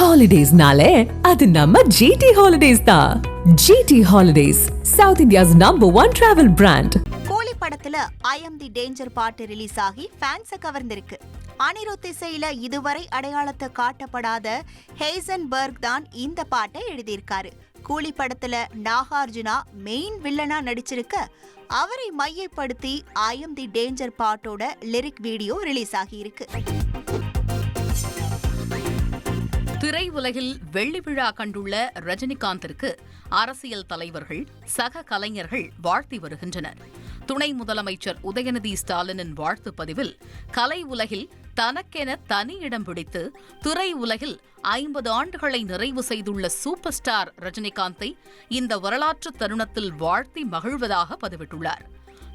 ஹாலிடேஸ்னாலே அது நம்ம ஜிடி ஹாலிடேஸ் தான். GT holidays, south India's #1 travel brand. Coolie படத்துல ஐ எம் தி டேஞ்சர் பாட்டு ரிலீஸ் ஆகி ஃபேன்ஸை கவர்ந்திருக்கு. அனிருத் இசையில இதுவரை அடையாளத்தை காட்டப்படாத ஹேசன்பர்க் தான் இந்த பாட்டை எழுதியிருக்காரு. கூலி படத்துல நாகார்ஜுனா மெயின் வில்லனா நடிச்சிருக்க, அவரை மையப்படுத்தி ஐ எம் தி டேஞ்சர் பாட்டோட லிரிக் வீடியோ ரிலீஸ் ஆகியிருக்கு. திரையுலகில் வெள்ளி விழா கண்டுள்ள ரஜினிகாந்திற்கு அரசியல் தலைவர்கள், சக கலைஞர்கள் வாழ்த்தி வருகின்றனர். துணை முதலமைச்சர் உதயநிதி ஸ்டாலினின் வாழ்த்து பதிவில் கலை உலகில் தனக்கென தனி இடம் பிடித்து திரை உலகில் 50 ஆண்டுகளை நிறைவு செய்துள்ள சூப்பர் ஸ்டார் ரஜினிகாந்தை இந்த வரலாற்று தருணத்தில் வாழ்த்தி மகிழ்வதாக பதிவிட்டுள்ளார்.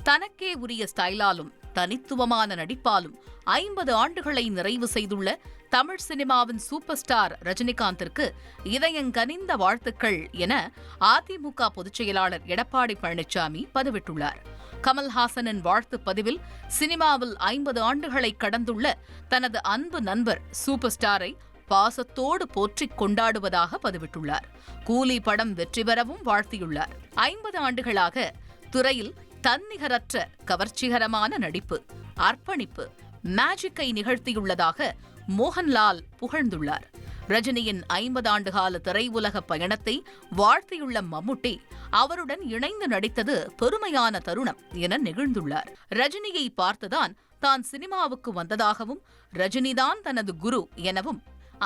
தனக்கே உரிய ஸ்டைலாலும் தனித்துவமான நடிப்பாலும் 50 ஆண்டுகளை நிறைவு செய்துள்ள தமிழ் சினிமாவின் சூப்பர் ஸ்டார் ரஜினிகாந்திற்கு இதயங்கனிந்த வாழ்த்துக்கள் என அதிமுக பொதுச் செயலாளர் எடப்பாடி பழனிசாமி பதிவிட்டுள்ளார். கமல்ஹாசனின் வாழ்த்து பதிவில் சினிமாவில் 50 ஆண்டுகளை கடந்துள்ள தனது அன்பு நண்பர் சூப்பர் ஸ்டாரை பாசத்தோடு போற்றிக் கொண்டாடுவதாக பதிவிட்டுள்ளார். கூலி படம் வெற்றி பெறவும் வாழ்த்தியுள்ளார். 50 ஆண்டுகளாக துறையில் தன்னிகரற்ற கவர்ச்சிகரமான நடிப்பு, அர்ப்பணிப்பு, மேஜிக்கை நிகழ்த்தியுள்ளதாக மோகன்லால் புகழ்ந்துள்ளார். ரஜினியின் 50 ஆண்டுகால திரையுலக பயணத்தை வாழ்த்தியுள்ள மம்முட்டி, அவருடன் இணைந்து நடித்தது பெருமையான தருணம் என நெகிழ்ந்துள்ளார். ரஜினியை பார்த்துதான் தான் சினிமாவுக்கு வந்ததாகவும், ரஜினிதான் தனது குரு எனவும்,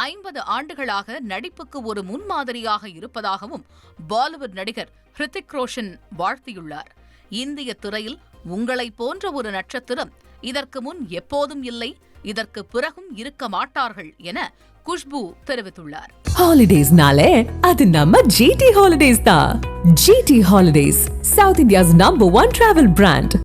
50 ஆண்டுகளாக நடிப்புக்கு ஒரு முன்மாதிரியாக இருப்பதாகவும் பாலிவுட் நடிகர் ஹிருத்திக் ரோஷன் வாழ்த்தியுள்ளார். இந்திய திரையில் உங்களை போன்ற ஒரு நட்சத்திரம் இதற்கு முன் எப்போதும் இல்லை, இதற்கு பிறகும் இருக்க மாட்டார்கள் என குஷ்பு தெரிவித்துள்ளார். ஹாலிடேஸ்னாலே அது நம்ம ஜிடி ஹாலிடேஸ் தான். GT holidays, south India's #1 travel brand.